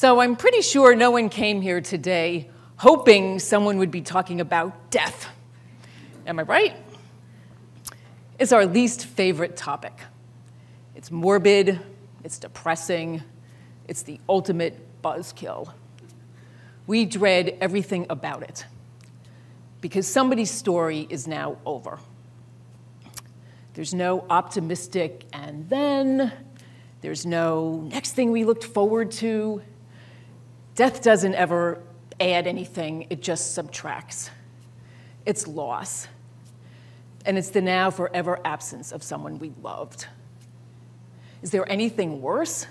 So I'm pretty sure no one came here today hoping someone would be talking about death. Am I right? It's our least favorite topic. It's morbid, it's depressing, it's the ultimate buzzkill. We dread everything about it because somebody's story is now over. There's no optimistic and then, there's no next thing we looked forward to. Death doesn't ever add anything, it just subtracts. It's loss. And it's the now forever absence of someone we loved. Is there anything worse?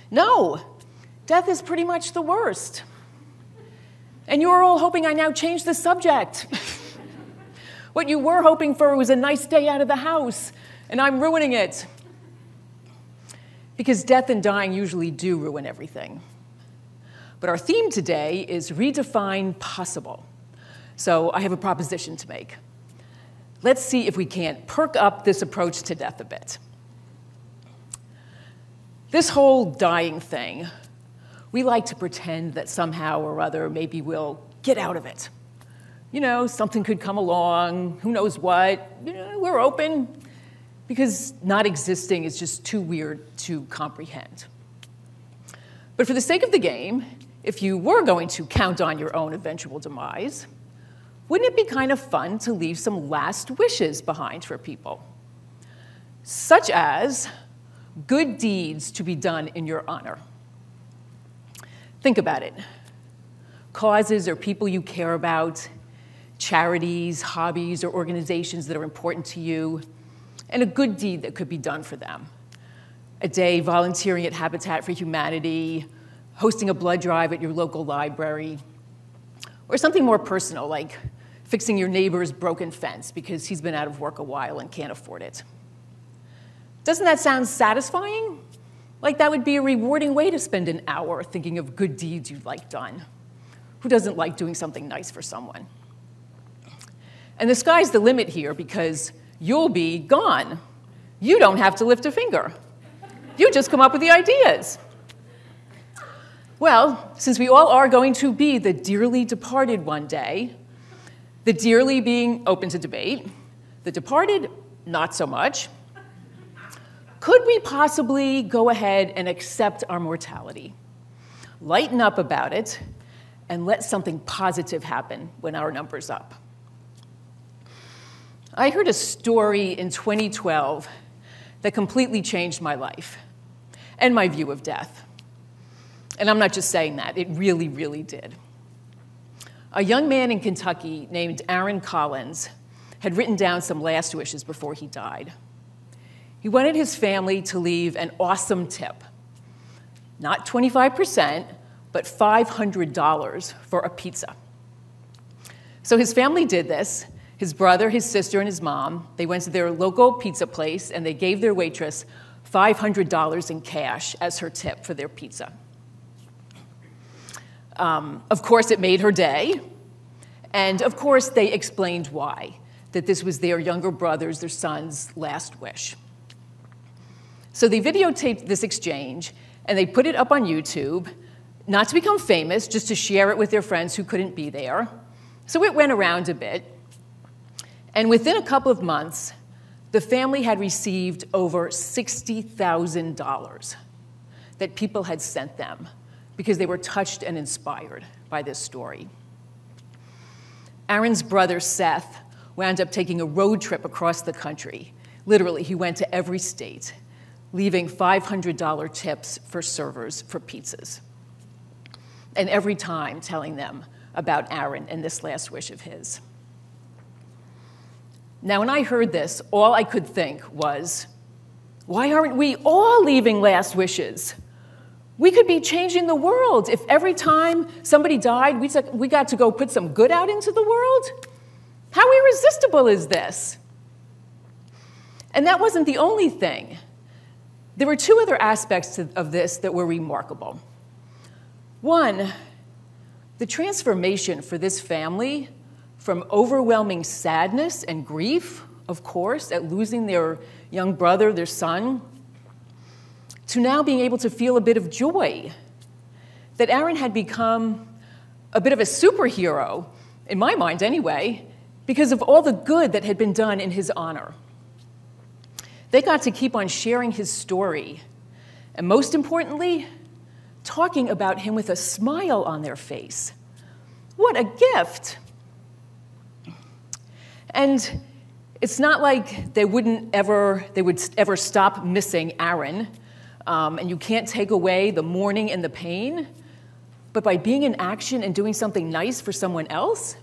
No, death is pretty much the worst. And you're all hoping I now change the subject. What you were hoping for was a nice day out of the house, and I'm ruining it. Because death and dying usually do ruin everything. But our theme today is redefine possible. So I have a proposition to make. Let's see if we can't perk up this approach to death a bit. This whole dying thing, we like to pretend that somehow or other maybe we'll get out of it. You know, something could come along, who knows what, you know, we're open, because not existing is just too weird to comprehend. But for the sake of the game, if you were going to count on your own eventual demise, wouldn't it be kind of fun to leave some last wishes behind for people? Such as good deeds to be done in your honor. Think about it. Causes or people you care about, charities, hobbies, or organizations that are important to you, and a good deed that could be done for them. A day volunteering at Habitat for Humanity, hosting a blood drive at your local library, or something more personal like fixing your neighbor's broken fence because he's been out of work a while and can't afford it. Doesn't that sound satisfying? Like that would be a rewarding way to spend an hour thinking of good deeds you'd like done. Who doesn't like doing something nice for someone? And the sky's the limit here because you'll be gone. You don't have to lift a finger. You just come up with the ideas. Well, since we all are going to be the dearly departed one day, the dearly being open to debate, the departed not so much, could we possibly go ahead and accept our mortality, lighten up about it, and let something positive happen when our number's up? I heard a story in 2012 that completely changed my life and my view of death. And I'm not just saying that, it really, really did. A young man in Kentucky named Aaron Collins had written down some last wishes before he died. He wanted his family to leave an awesome tip. Not 25%, but $500 for a pizza. So his family did this. His brother, his sister, and his mom, they went to their local pizza place and they gave their waitress $500 in cash as her tip for their pizza. Of course, it made her day. And of course, they explained why, that this was their younger brother's, their son's last wish. So they videotaped this exchange, and they put it up on YouTube, not to become famous, just to share it with their friends who couldn't be there. So it went around a bit. And within a couple of months, the family had received over $60,000 that people had sent them because they were touched and inspired by this story. Aaron's brother, Seth, wound up taking a road trip across the country. Literally, he went to every state, leaving $500 tips for servers for pizzas. And every time telling them about Aaron and this last wish of his. Now, when I heard this, all I could think was, why aren't we all leaving last wishes? We could be changing the world if every time somebody died, we got to go put some good out into the world. How irresistible is this? And that wasn't the only thing. There were two other aspects of this that were remarkable. One, the transformation for this family from overwhelming sadness and grief, of course, at losing their young brother, their son, to now being able to feel a bit of joy that Aaron had become a bit of a superhero, in my mind anyway, because of all the good that had been done in his honor. They got to keep on sharing his story, and most importantly, talking about him with a smile on their face. What a gift! And it's not like they would ever stop missing Aaron, and you can't take away the mourning and the pain, but by being in action and doing something nice for someone else,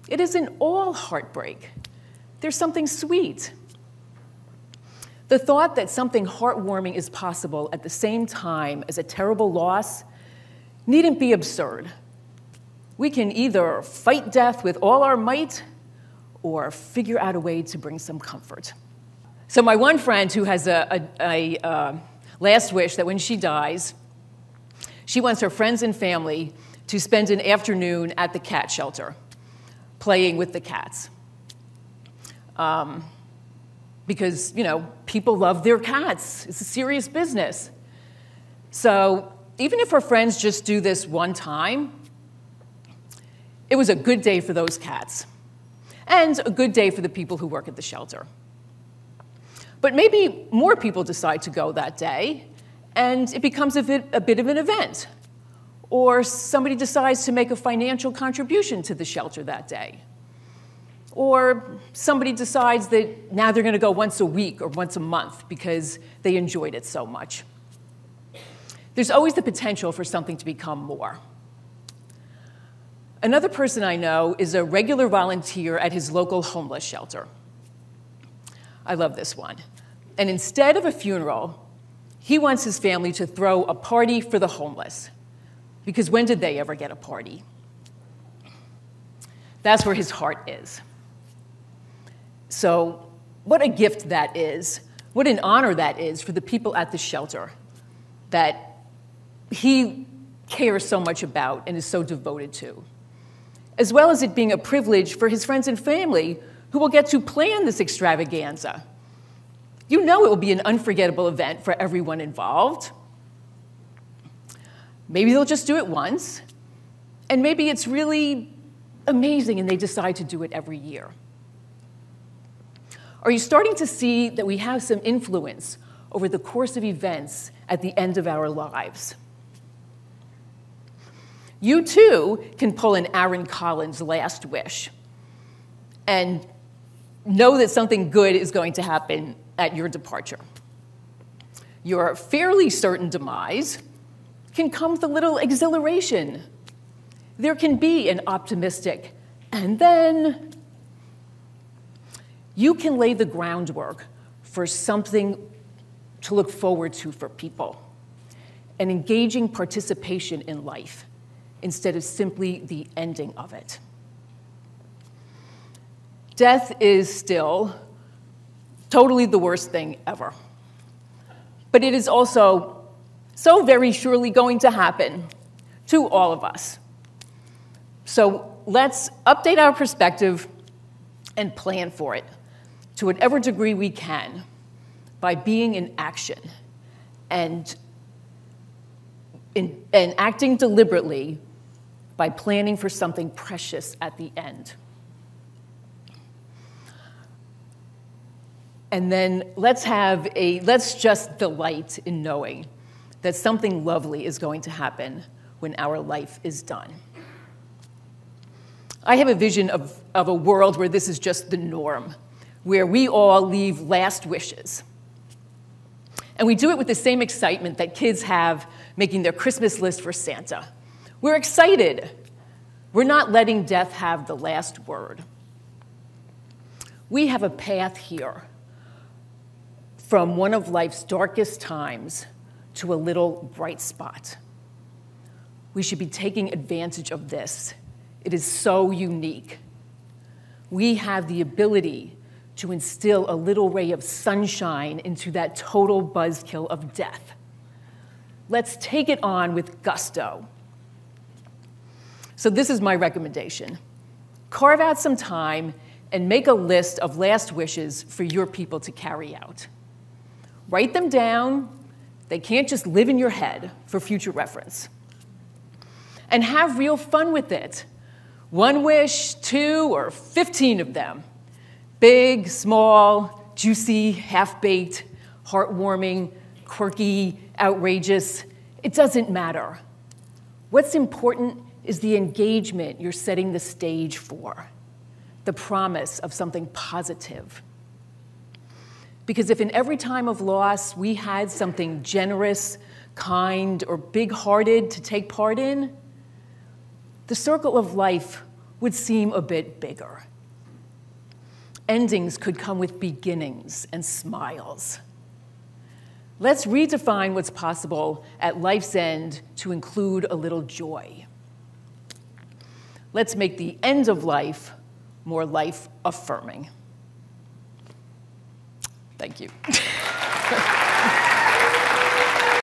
it isn't all heartbreak. There's something sweet. The thought that something heartwarming is possible at the same time as a terrible loss needn't be absurd. We can either fight death with all our might or figure out a way to bring some comfort. So my one friend who has a last wish that when she dies, she wants her friends and family to spend an afternoon at the cat shelter, playing with the cats. Because, you know, people love their cats. It's a serious business. So even if her friends just do this one time, it was a good day for those cats, and a good day for the people who work at the shelter. But maybe more people decide to go that day, and it becomes a bit of an event. Or somebody decides to make a financial contribution to the shelter that day. Or somebody decides that now they're going to go once a week or once a month because they enjoyed it so much. There's always the potential for something to become more. Another person I know is a regular volunteer at his local homeless shelter. I love this one. And instead of a funeral, he wants his family to throw a party for the homeless. Because when did they ever get a party? That's where his heart is. So what a gift that is. What an honor that is for the people at the shelter that he cares so much about and is so devoted to. As well as it being a privilege for his friends and family who will get to plan this extravaganza. You know it will be an unforgettable event for everyone involved. Maybe they'll just do it once, and maybe it's really amazing and they decide to do it every year. Are you starting to see that we have some influence over the course of events at the end of our lives? You too can pull an Aaron Collins last wish and know that something good is going to happen at your departure. Your fairly certain demise can come with a little exhilaration. There can be an optimistic, and then you can lay the groundwork for something to look forward to for people, an engaging participation in life instead of simply the ending of it. Death is still totally the worst thing ever, but it is also so very surely going to happen to all of us. So let's update our perspective and plan for it to whatever degree we can by being in action and acting deliberately by planning for something precious at the end. And then let's just delight in knowing that something lovely is going to happen when our life is done. I have a vision of a world where this is just the norm, where we all leave last wishes. And we do it with the same excitement that kids have making their Christmas list for Santa. We're excited. We're not letting death have the last word. We have a path here from one of life's darkest times to a little bright spot. We should be taking advantage of this. It is so unique. We have the ability to instill a little ray of sunshine into that total buzzkill of death. Let's take it on with gusto. So this is my recommendation. Carve out some time and make a list of last wishes for your people to carry out. Write them down. They can't just live in your head for future reference. and have real fun with it. 1 wish, 2, or 15 of them. Big, small, juicy, half-baked, heartwarming, quirky, outrageous. It doesn't matter. What's important is the engagement you're setting the stage for, the promise of something positive. Because if in every time of loss we had something generous, kind, or big-hearted to take part in, the circle of life would seem a bit bigger. Endings could come with beginnings and smiles. Let's redefine what's possible at life's end to include a little joy. Let's make the end of life more life-affirming. Thank you.